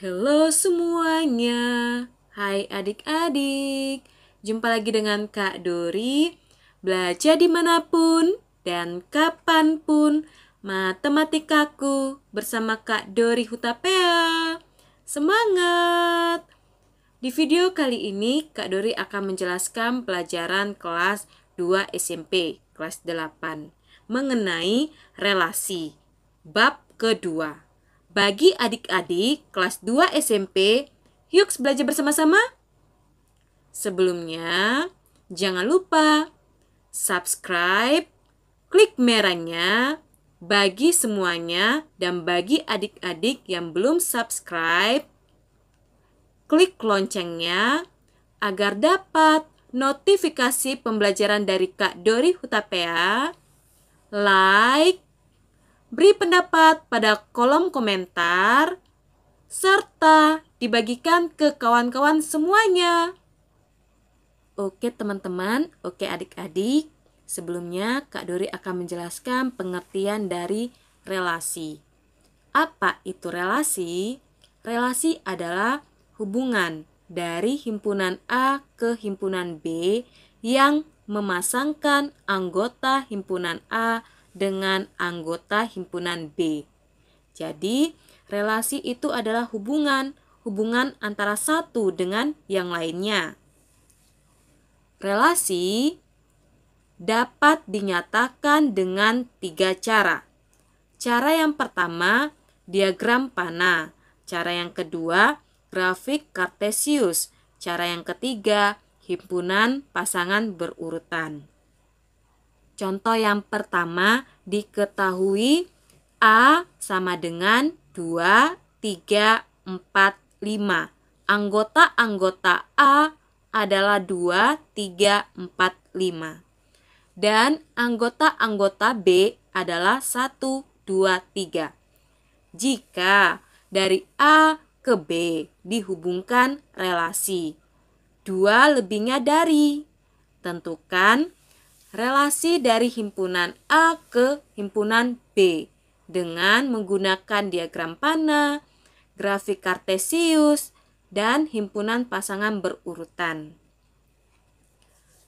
Halo semuanya, hai adik-adik. Jumpa lagi dengan Kak Dori. Belajar dimanapun dan kapanpun, matematikaku bersama Kak Dori Hutapea. Semangat! Di video kali ini, Kak Dori akan menjelaskan pelajaran kelas 2 SMP, kelas 8, mengenai relasi, bab kedua. Bagi adik-adik kelas 2 SMP, yuk belajar bersama-sama. Sebelumnya, jangan lupa subscribe, klik merahnya bagi semuanya, dan bagi adik-adik yang belum subscribe, klik loncengnya agar dapat notifikasi pembelajaran dari Kak Dori Hutapea. Like, beri pendapat pada kolom komentar, serta dibagikan ke kawan-kawan semuanya. Oke teman-teman, oke adik-adik. Sebelumnya Kak Dori akan menjelaskan pengertian dari relasi. Apa itu relasi? Relasi adalah hubungan dari himpunan A ke himpunan B yang memasangkan anggota himpunan A dengan anggota himpunan B. Jadi, relasi itu adalah hubungan antara satu dengan yang lainnya. Relasi dapat dinyatakan dengan 3 cara. Cara yang pertama, diagram panah. Cara yang kedua, grafik Kartesius. Cara yang ketiga, himpunan pasangan berurutan. Contoh yang pertama, diketahui A sama dengan 2, 3, 4, 5. Anggota-anggota A adalah 2, 3, 4, 5. Dan anggota-anggota B adalah 1, 2, 3. Jika dari A ke B dihubungkan relasi 2 lebihnya dari, tentukan relasi dari himpunan A ke himpunan B dengan menggunakan diagram panah, grafik Kartesius, dan himpunan pasangan berurutan.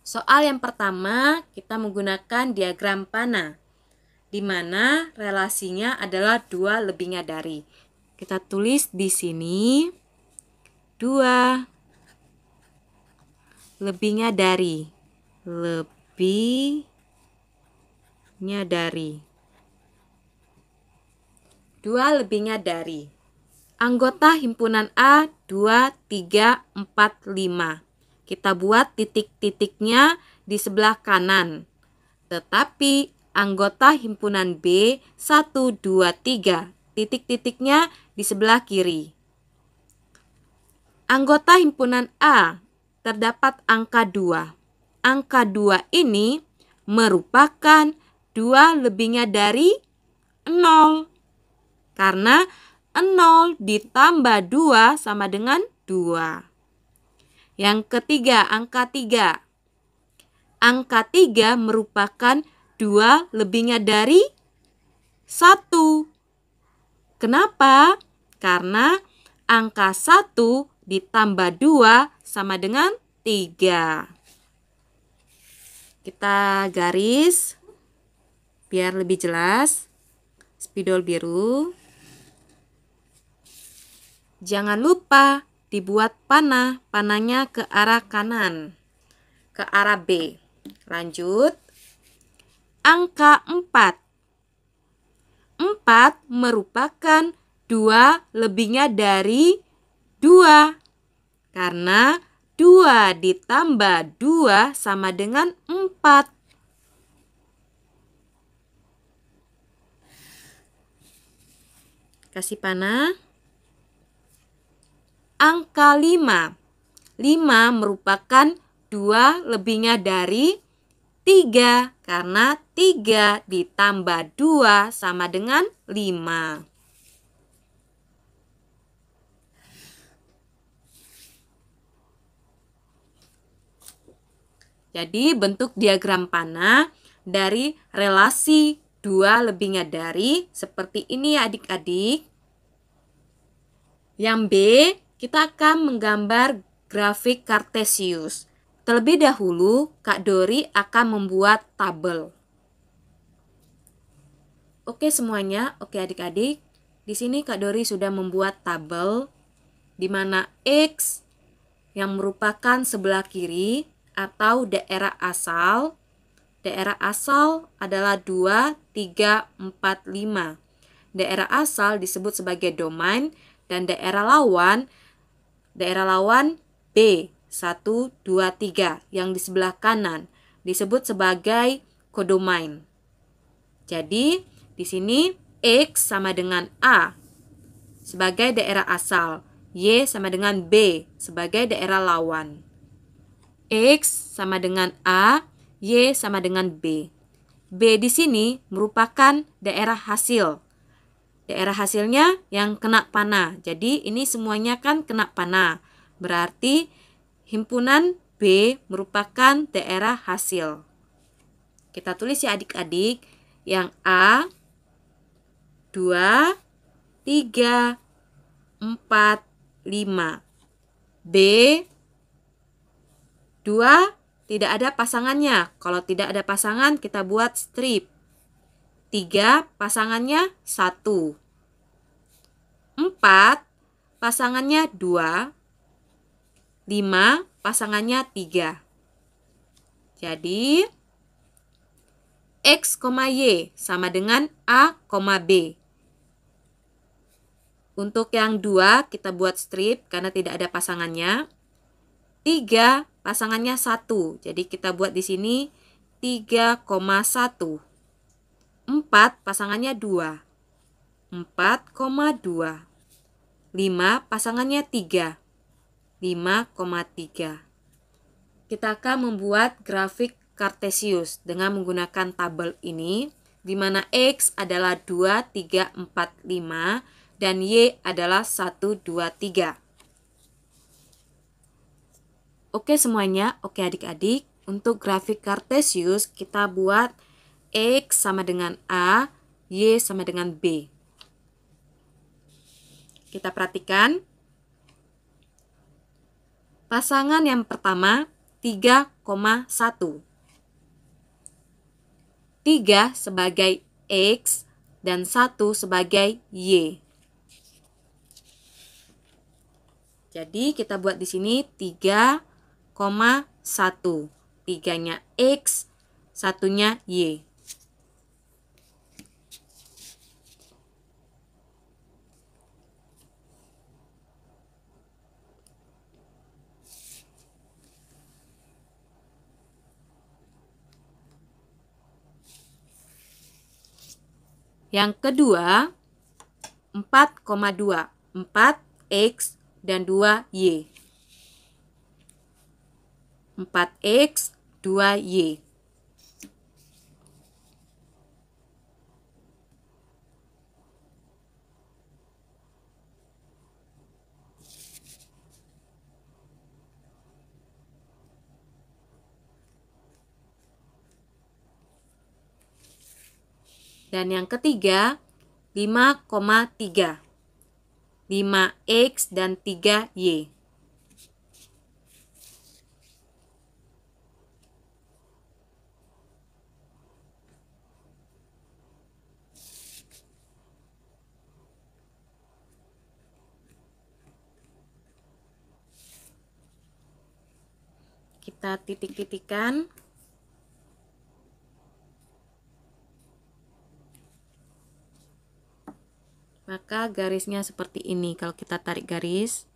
Soal yang pertama, kita menggunakan diagram panah, di mana relasinya adalah 2 lebihnya dari. Kita tulis di sini 2 lebihnya dari. Lebihnya dari. 2 lebihnya dari. Anggota himpunan A 2, 3, 4, 5. Kita buat titik-titiknya di sebelah kanan. Tetapi anggota himpunan B 1, 2, 3. Titik-titiknya di sebelah kiri. Anggota himpunan A terdapat angka 2. Angka 2 ini merupakan 2 lebihnya dari 0. Karena 0 ditambah 2 sama dengan 2. Yang ketiga, angka 3. Angka 3 merupakan 2 lebihnya dari 1. Kenapa? Karena angka 1 ditambah 2 sama dengan 3. Kita garis biar lebih jelas. Spidol biru. Jangan lupa dibuat panah. Panahnya ke arah kanan, ke arah B. Lanjut. Angka 4. 4 merupakan 2 lebihnya dari 2. Karena 2 ditambah 2 sama dengan 4. Kasih panah. Angka 5. 5 merupakan 2 lebihnya dari 3. Karena 3 ditambah 2 sama dengan 5. Jadi bentuk diagram panah dari relasi 2 lebihnya dari seperti ini ya adik-adik. Yang B, kita akan menggambar grafik Kartesius. Terlebih dahulu, Kak Dori akan membuat tabel. Oke semuanya, oke adik-adik. Di sini Kak Dori sudah membuat tabel di mana X yang merupakan sebelah kiri atau daerah asal. Daerah asal adalah 2, 3, 4, 5. Daerah asal disebut sebagai domain dan daerah lawan B 1, 2, 3 yang di sebelah kanan disebut sebagai kodomain. Jadi di sini X sama dengan A sebagai daerah asal, Y sama dengan B sebagai daerah lawan. X sama dengan A, Y sama dengan B. B di sini merupakan daerah hasil. Daerah hasilnya yang kena panah. Jadi ini semuanya kan kena panah. Berarti himpunan B merupakan daerah hasil. Kita tulis ya adik-adik. Yang A 2, 3, 4, 5. B 2 tidak ada pasangannya. Kalau tidak ada pasangan kita buat strip. 3 pasangannya 1. 4 pasangannya 2. 5 pasangannya 3. Jadi X, Y sama dengan A, B. Untuk yang 2 kita buat strip karena tidak ada pasangannya. 3 pasangannya 1. Jadi kita buat di sini 3,1. 4 pasangannya 2. 4,2. 5 pasangannya 3. 5,3. Kita akan membuat grafik Kartesius dengan menggunakan tabel ini, di mana X adalah 2, 3, 4, 5 dan Y adalah 1, 2, 3. Oke semuanya, oke adik-adik. Untuk grafik Kartesius kita buat X sama dengan A, Y sama dengan B. Kita perhatikan. Pasangan yang pertama 3,1. 3 sebagai X dan 1 sebagai Y. Jadi kita buat di sini 3,1. 3-nya X, 1-nya Y. Yang kedua 4,2. 4X dan 2Y. 4X, 2Y. Dan yang ketiga 5,3. 5X dan 3Y. Kita titik-titikkan. Maka garisnya seperti ini kalau kita tarik garis.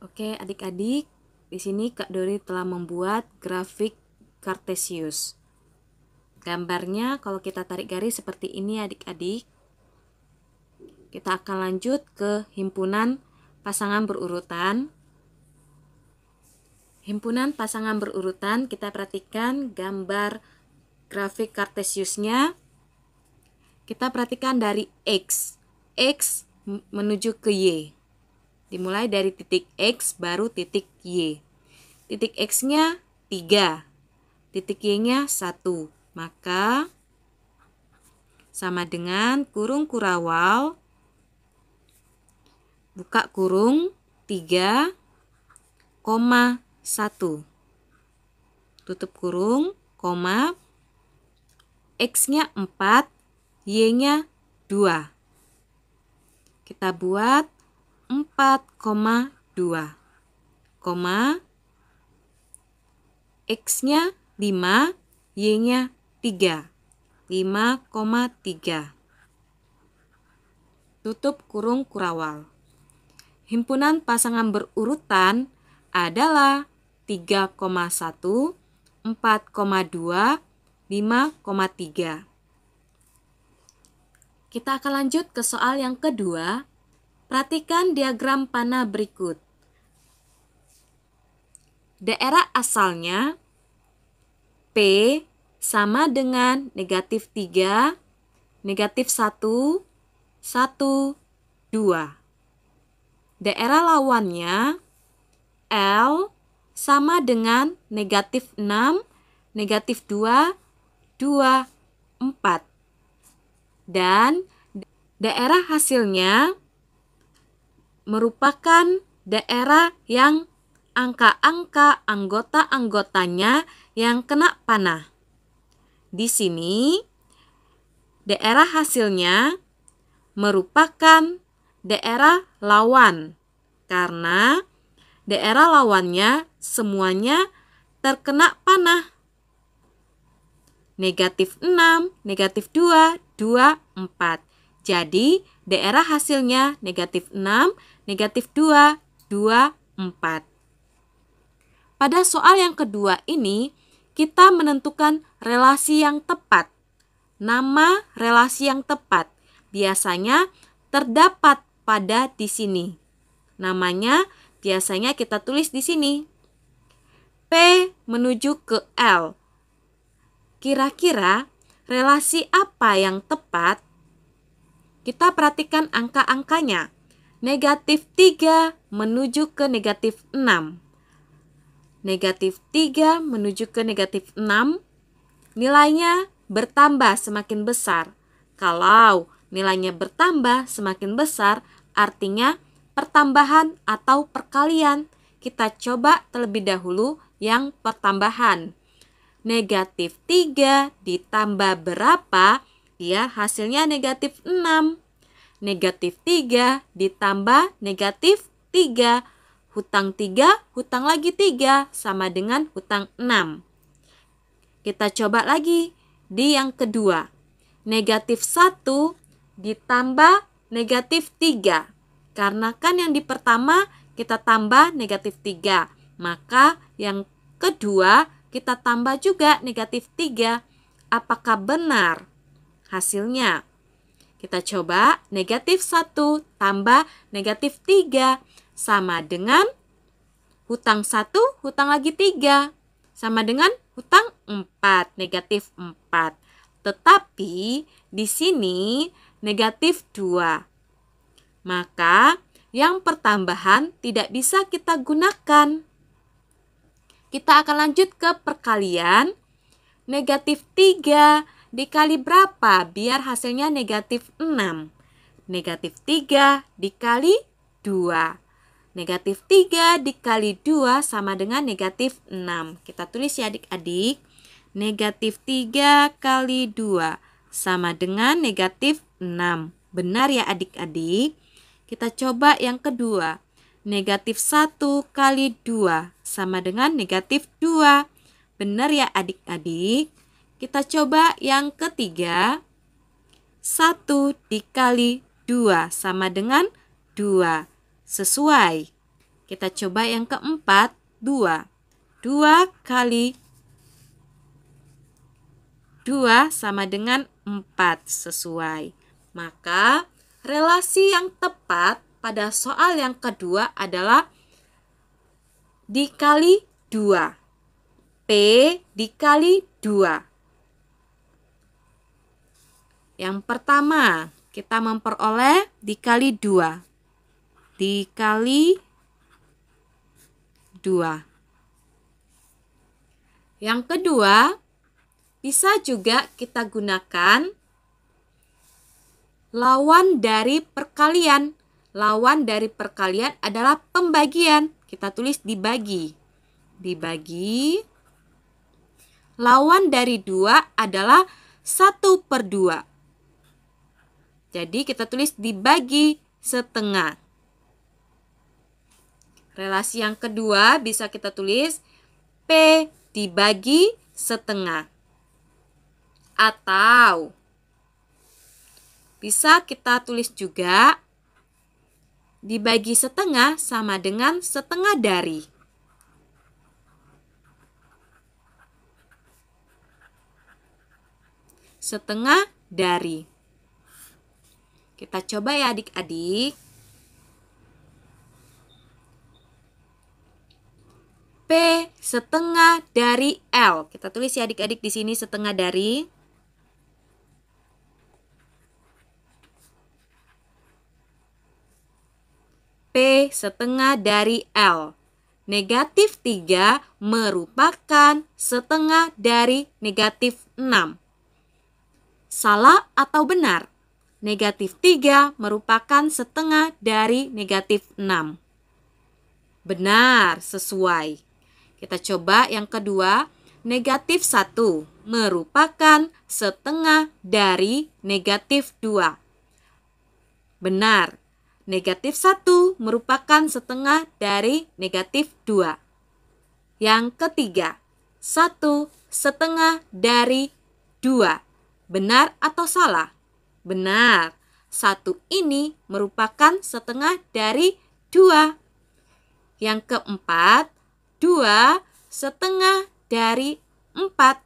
Oke, adik-adik, di sini Kak Dori telah membuat grafik Kartesius. Gambarnya kalau kita tarik garis seperti ini adik-adik. Kita akan lanjut ke himpunan pasangan berurutan. Himpunan pasangan berurutan, kita perhatikan gambar grafik Kartesiusnya. Kita perhatikan dari X. X menuju ke Y. Dimulai dari titik X baru titik Y. Titik X-nya 3. Titik Y-nya 1. Maka sama dengan kurung kurawal buka kurung 3,1. Tutup kurung, koma, X-nya 4, Y-nya 2. Kita buat 4,2, koma, X-nya 5, Y-nya 3. 5,3. Tutup kurung kurawal. Himpunan pasangan berurutan adalah 3,1, 4,2, 5,3. Kita akan lanjut ke soal yang kedua. Perhatikan diagram panah berikut. Daerah asalnya P sama dengan negatif 3, negatif 1, 1, 2. Daerah lawannya L sama dengan negatif 6, negatif 2, 2, 4. Dan daerah hasilnya merupakan daerah yang angka-angka anggota-anggotanya yang kena panah. Di sini, daerah hasilnya merupakan daerah lawan karena daerah lawannya semuanya terkena panah. Negatif 6, negatif 2, 2, 4. Jadi, daerah hasilnya negatif 6, negatif 2, 2, 4. Pada soal yang kedua ini, kita menentukan relasi yang tepat. Nama relasi yang tepat biasanya terdapat pada di sini. Namanya biasanya kita tulis di sini. P menuju ke L. Kira-kira relasi apa yang tepat? Kita perhatikan angka-angkanya. Negatif 3 menuju ke negatif 6. Negatif 3 menuju ke negatif 6, nilainya bertambah semakin besar. Kalau nilainya bertambah semakin besar, artinya pertambahan atau perkalian. Kita coba terlebih dahulu yang pertambahan. Negatif 3 ditambah berapa? Ya, hasilnya negatif 6. Negatif 3 ditambah negatif 3. Hutang 3, hutang lagi 3, sama dengan hutang 6. Kita coba lagi di yang kedua. Negatif 1 ditambah negatif 3. Karena kan yang di pertama kita tambah negatif 3. Maka yang kedua kita tambah juga negatif 3. Apakah benar hasilnya? Kita coba negatif 1 tambah negatif 3. Sama dengan hutang 1, hutang lagi 3. Sama dengan hutang 4, negatif 4. Tetapi di sini negatif 2. Maka yang pertambahan tidak bisa kita gunakan. Kita akan lanjut ke perkalian. Negatif 3 dikali berapa biar hasilnya negatif 6? Negatif 3 dikali 2. Negatif 3 dikali 2 sama dengan negatif 6. Kita tulis ya adik-adik. Negatif 3 kali 2 sama dengan negatif 6. Benar ya adik-adik? Kita coba yang kedua. Negatif 1 kali 2 sama dengan negatif 2. Benar ya adik-adik? Kita coba yang ketiga. 1 dikali 2 sama dengan 2. Sesuai. Kita coba yang keempat, 2. 2 kali 2 sama dengan 4. Sesuai. Maka relasi yang tepat pada soal yang kedua adalah dikali 2. P dikali 2. Yang pertama, kita memperoleh dikali 2. Dikali 2. Yang kedua, bisa juga kita gunakan lawan dari perkalian. lawan dari perkalian adalah pembagian. Kita tulis dibagi. Dibagi. Lawan dari 2 adalah 1/2. Jadi kita tulis dibagi setengah. Relasi yang kedua bisa kita tulis P dibagi setengah. Atau bisa kita tulis juga dibagi setengah sama dengan setengah dari. Setengah dari. Kita coba ya adik-adik. P setengah dari L. Kita tulis ya adik-adik di sini setengah dari. P setengah dari L. Negatif 3 merupakan setengah dari negatif 6. Salah atau benar? Negatif 3 merupakan setengah dari negatif 6. Benar, sesuai. Kita coba yang kedua. Negatif 1 merupakan setengah dari negatif 2. Benar. Negatif 1 merupakan setengah dari negatif 2. Yang ketiga. 1 setengah dari 2. Benar atau salah? Benar. 1 ini merupakan setengah dari 2. Yang keempat, 2 setengah dari 4.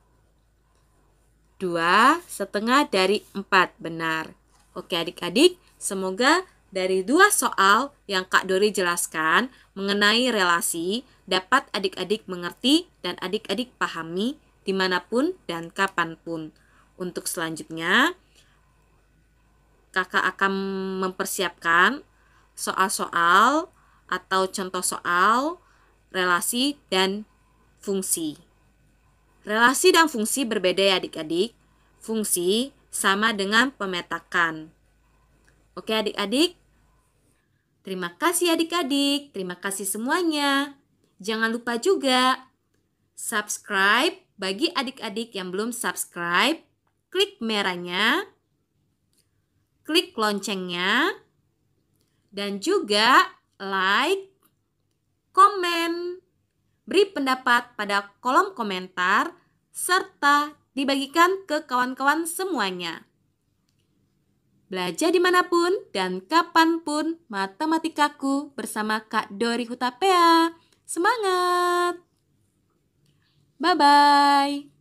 2 setengah dari 4. Benar. Oke adik-adik, semoga dari 2 soal yang Kak Dori jelaskan mengenai relasi dapat adik-adik mengerti dan adik-adik pahami dimanapun dan kapanpun. Untuk selanjutnya, Kakak akan mempersiapkan soal-soal atau contoh soal relasi dan fungsi. Relasi dan fungsi berbeda ya adik-adik. Fungsi sama dengan pemetakan. Oke adik-adik. Terima kasih adik-adik. Terima kasih semuanya. Jangan lupa juga subscribe bagi adik-adik yang belum subscribe. Klik merahnya. Klik loncengnya, dan juga like, komen, beri pendapat pada kolom komentar, serta dibagikan ke kawan-kawan semuanya. Belajar dimanapun dan kapanpun, matematikaku bersama Kak Dori Hutapea. Semangat! Bye-bye!